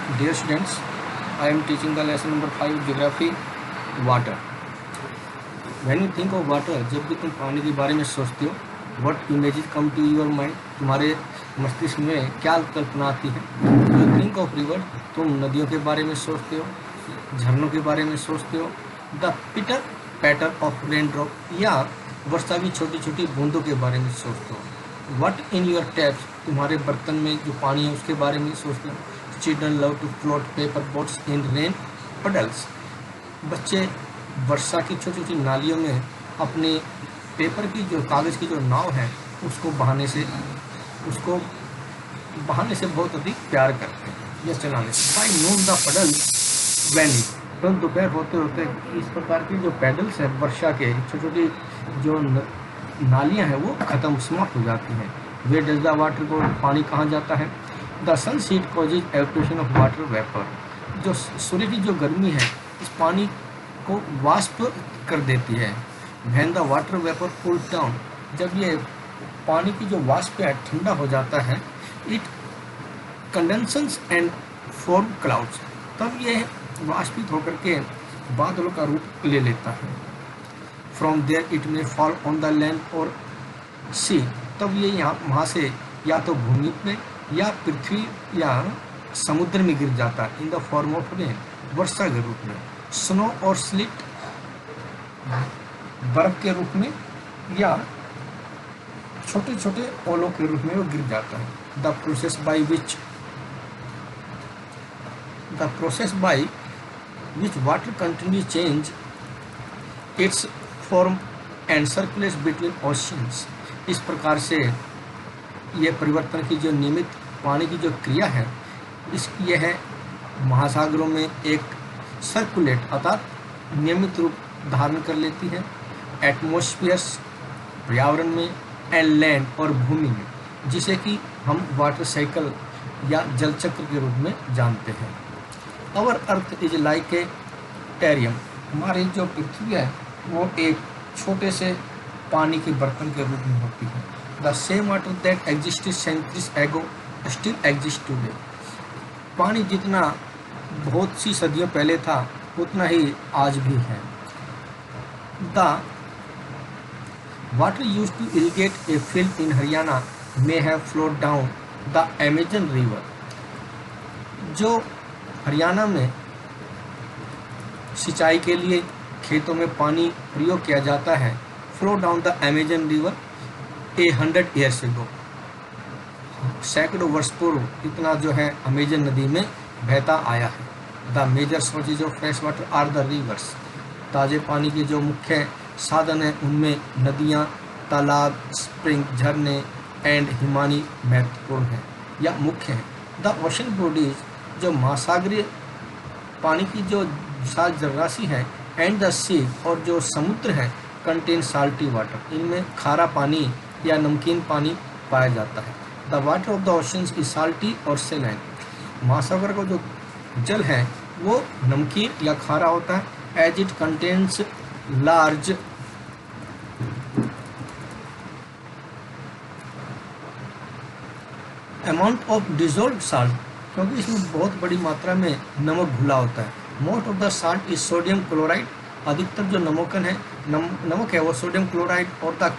Dear students, I am teaching the lesson number 5 Geography Water. When you think of water, जब भी तुम पानी के बारे में सोचते हो, what images come to your mind? तुम्हारे मस्तिष्क में क्या कल्पना आती है? You think of river, तुम नदियों के बारे में सोचते हो, झरनों के बारे में सोचते हो, the pitter patter of raindrop या वर्षा की छोटी छोटी बूंदों के बारे में सोचते हो. What in your taps, तुम्हारे बर्तन में जो पानी है उसके बारे में सोचते हो. Children love to float paper boats in rain puddles. बच्चे वर्षा की छोटी छोटी नालियों में अपने पेपर की जो कागज़ की जो नाव है उसको बहाने से बहुत अधिक प्यार करते हैं या चलाने से. By noon the puddles vanish. तो दोपहर होते होते इस प्रकार की जो पैडल्स है वर्षा के छोटी छोटी जो नालियाँ हैं वो ख़त्म समाप्त हो जाती हैं. Where does the water go? पानी कहाँ जाता है? The sun heat causes evaporation of water vapour. जो सूर्य की जो गर्मी है इस पानी को वाष्प कर देती है. When the water vapour cool down, जब ये पानी की जो वाष्प है ठंडा हो जाता है, it condenses and form clouds, तब ये वाष्पित होकर के बादलों का रूप ले लेता है. फ्रॉम देयर इट में फॉल ऑन द लैंड और सी, तब ये यहाँ वहाँ से या तो भूमि में या पृथ्वी या समुद्र में गिर जाता है. In the form of rain, वर्षा के रूप में. स्नो और स्लिट, बर्फ के रूप में या छोटे छोटे ओलों के रूप में वो गिर जाता है. The process by which water continue change it's form and circulates between oceans. इस प्रकार से ये परिवर्तन की जो नियमित पानी की जो क्रिया है यह है महासागरों में एक सर्कुलेट अर्थात नियमित रूप धारण कर लेती है. एटमॉस्फेयर्स, पर्यावरण में, एंड लैंड और भूमि में, जिसे कि हम वाटर साइकिल या जल चक्र के रूप में जानते हैं. Our earth is like a terrarium. हमारी जो पृथ्वी है वो एक छोटे से पानी के बर्तन के रूप में होती है. The same water that existed centuries ago still exists today. पानी जितना बहुत सी सदियों पहले था उतना ही आज भी है. The water used to irrigate a field in Haryana may have flowed down the Amazon River. जो हरियाणा में सिंचाई के लिए खेतों में पानी प्रयोग किया जाता है, flow down the Amazon river 100 years ago. सैकड़ों वर्ष पूर्व इतना जो है अमेजन नदी में बहता आया है. The major sources of fresh water are the rivers. ताज़े पानी के जो मुख्य साधन हैं उनमें नदियाँ, तालाब, स्प्रिंग, झरने एंड हिमानी महत्वपूर्ण हैं या मुख्य हैं. द ओशन बॉडीज, जो महासागरीय पानी की जो विशाल जलराशि है, एंड द सी, और जो समुद्र है, कंटेन साल्टी वाटर, इनमें खारा पानी या नमकीन पानी पाया जाता है. The water of the oceans is salty और सेलाइन. महासागर का जो जल है वो नमकीन या खारा होता है. As it contains large amount of dissolve salt, क्योंकि इसमें बहुत बड़ी मात्रा में नमक घुला होता है. Most of the salt is sodium chloride. अधिकतर जो नमक है वो सोडियम क्लोराइड. और the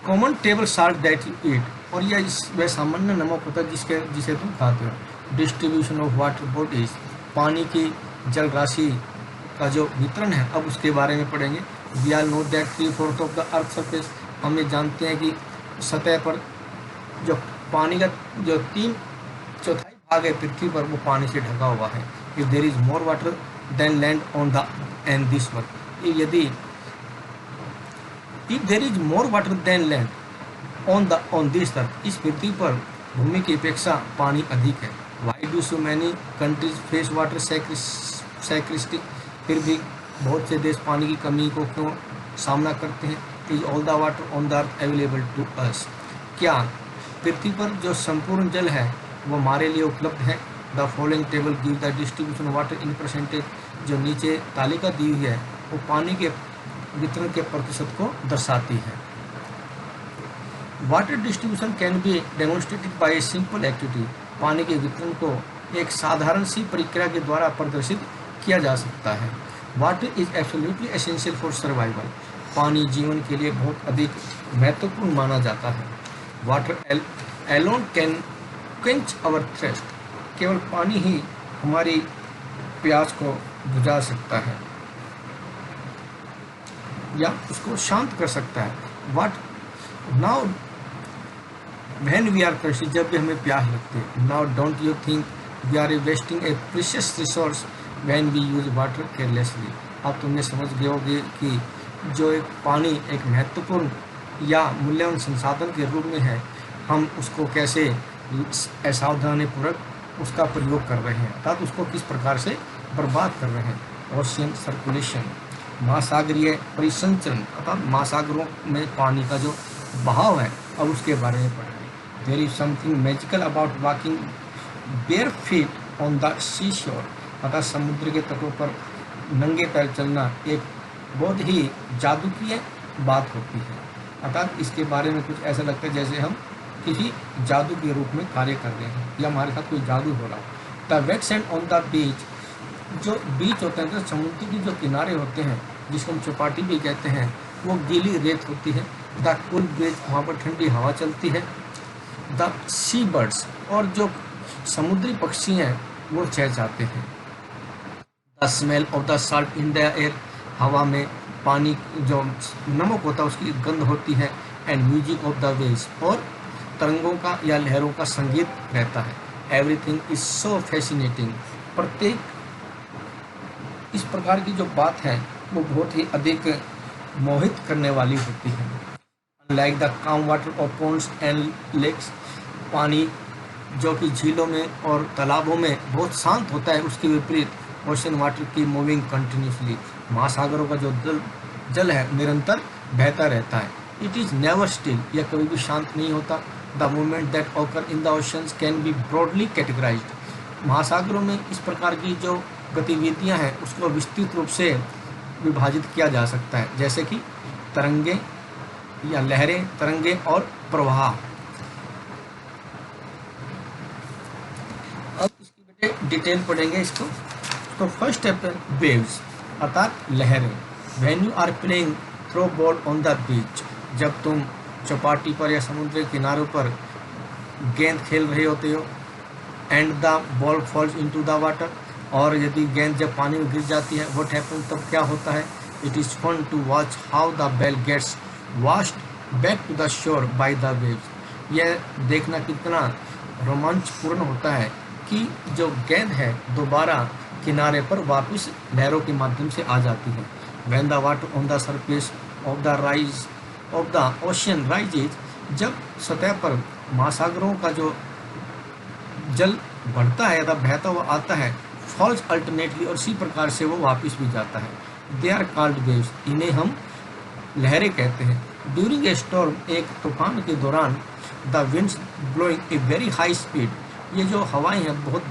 common table salt that you eat, और यह वह सामान्य नमक होता है जिसे तुम खाते हो. डिस्ट्रीब्यूशन ऑफ वाटर बॉडीज, पानी की जल राशि का जो वितरण है अब उसके बारे में पढ़ेंगे. We all know that 3/4 of the earth surface, हम ये जानते हैं कि सतह पर जो पानी का जो 3/4 भाग है पृथ्वी पर वो पानी से ढका हुआ है. If there is more water than land on the end this work, if there is more water than land on this earth, इस पृथ्वी पर भूमि की अपेक्षा पानी अधिक है. Why do so many countries face water scarcity, फिर भी बहुत से देश पानी की कमी को क्यों सामना करते हैं. Is all the water on the earth available to us, क्या पृथ्वी पर जो संपूर्ण जल है वो हमारे लिए उपलब्ध है. The following table give the distribution water in percentage, जो नीचे तालिका दी हुई है वो पानी के वितरण के प्रतिशत को दर्शाती है. Water distribution can be demonstrated by a simple activity. पानी के वितरण को एक साधारण सी प्रक्रिया के द्वारा प्रदर्शित किया जा सकता है। Water is absolutely essential for survival. पानी जीवन के लिए बहुत अधिक महत्वपूर्ण माना जाता है। Water alone can quench our thirst. केवल पानी ही हमारी प्यास को बुझा सकता है या उसको शांत कर सकता है। What now when we are thirsty, जब भी हमें प्यास लगती है, now don't you think we are wasting a precious resource when we use water carelessly. अब तुमने समझ गए होगे कि जो एक पानी एक महत्वपूर्ण या मूल्यवान संसाधन के रूप में है, हम उसको कैसे असावधानीपूर्वक उसका प्रयोग कर रहे हैं, अर्थात उसको किस प्रकार से बर्बाद कर रहे हैं। ओशियन सर्कुलेशन, महासागरीय परिसंचरण, अर्थात महासागरों में पानी का जो बहाव है, अब उसके बारे में पढ़ेंगे। There is something magical about walking bare feet on the sea shore. अर्थात समुद्र के तटों पर नंगे पैर चलना एक बहुत ही जादू की बात होती है। अर्थात इसके बारे में कुछ ऐसा लगता है जैसे हम किसी जादू के रूप में कार्य कर रहे हैं या हमारे साथ कोई जादू हो रहा हो। The wet sand on the beach, जो बीच होते हैं, जो समुद्र के जो किनारे होते हैं, जिसको हम चौपाटी भी कहते हैं, वो गीली रेत होती है। द कूल ब्रिज, वहाँ पर ठंडी हवा चलती है। द सी बर्ड्स, और जो समुद्री पक्षी हैं वो चहचहाते हैं। The smell of the salt in the air, हवा में पानी जो नमक होता है उसकी गंध होती है। And music of the waves, और तरंगों का या लहरों का संगीत रहता है। एवरीथिंग इज सो फैसिनेटिंग, प्रत्येक इस प्रकार की जो बात है वो बहुत ही अधिक मोहित करने वाली होती है। Like the calm water of ponds and lakes, पानी जो कि झीलों में और तालाबों में बहुत शांत होता है, उसके विपरीत ओशन वाटर की मूविंग कंटिन्यूसली, महासागरों का जो जल है निरंतर बहता रहता है। इट इज़ नेवर स्टिल, यह कभी भी शांत नहीं होता। The movement that occur in the oceans can be broadly categorised. महासागरों में इस प्रकार की जो गतिविधियां हैं उसको विस्तृत रूप से विभाजित किया जा सकता है, जैसे कि तरंगे या लहरें, तरंगे और प्रवाह। अब इसकी बेटे डिटेल पढ़ेंगे इसको। तो फर्स्ट स्टेप है वेव्स, अर्थात लहरें। When you are playing throw ball on the beach, जब तुम चौपाटी पर या समुद्र के किनारों पर गेंद खेल रहे होते हो। And the ball falls into the water, और यदि गेंद जब पानी में गिर जाती है, व्हाट हैपन, तब क्या होता है। It is fun to watch how the ball gets washed back to the shore by the waves. यह देखना कितना रोमांचपूर्ण होता है कि जो गेंद है दोबारा किनारे पर वापस लहरों के माध्यम से आ जाती है। When the water on the surface of the rise of the ocean rises, जब सतह पर महासागरों का जो जल बढ़ता है या बहता हुआ आता है, फॉल्स अल्टरनेटली, और इसी प्रकार से वो वापस भी जाता है। दे आर कॉल्ड वेव्स, इन्हें हम लहरें कहते हैं। ड्यूरिंग ए स्टॉर्म, एक तूफान के दौरान, the winds blowing a very high speed, ये जो हवाएं हैं बहुत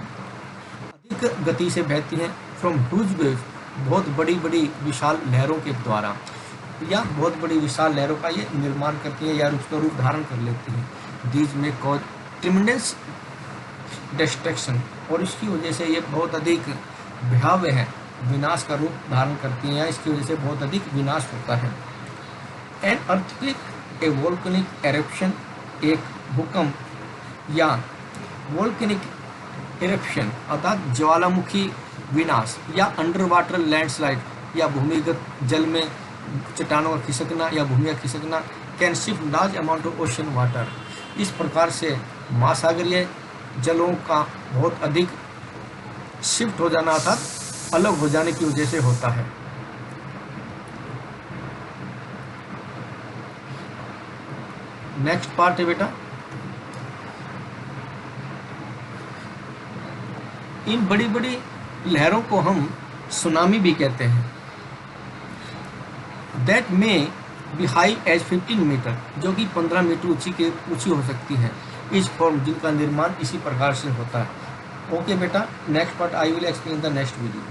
अधिक गति से बहती हैं। फ्रॉम ह्यूज वेव्स, बहुत बड़ी बड़ी विशाल लहरों के द्वारा, या बहुत बड़ी विशाल लहरों का ये निर्माण करती है या उसका रूप धारण कर लेती है। दीज में कॉज ट्रिमेंडस डिस्ट्रक्शन, और इसकी वजह से ये बहुत अधिक भयावह है, विनाश का रूप धारण करती हैं, या इसकी वजह से बहुत अधिक विनाश होता है। An earthquake, A volcanic eruption, एक भूकंप या वोल्केनिक एरप्शन अर्थात ज्वालामुखी विनाश, या अंडर वाटर लैंडस्लाइड, या भूमिगत जल में चट्टानों का खिसकना या भूमि का खिसकना। Can shift large amount of ocean water, इस प्रकार से महासागरीय जलों का बहुत अधिक शिफ्ट हो जाना अर्थात अलग हो जाने की वजह से होता है। नेक्स्ट पार्ट है बेटा, इन बड़ी बड़ी लहरों को हम सुनामी भी कहते हैं। दैट में बी हाई एज 15 मीटर, जो कि 15 मीटर ऊंची हो सकती है। इस फॉर्म, जिनका निर्माण इसी प्रकार से होता है। ओके बेटा, next part I will explain the next video.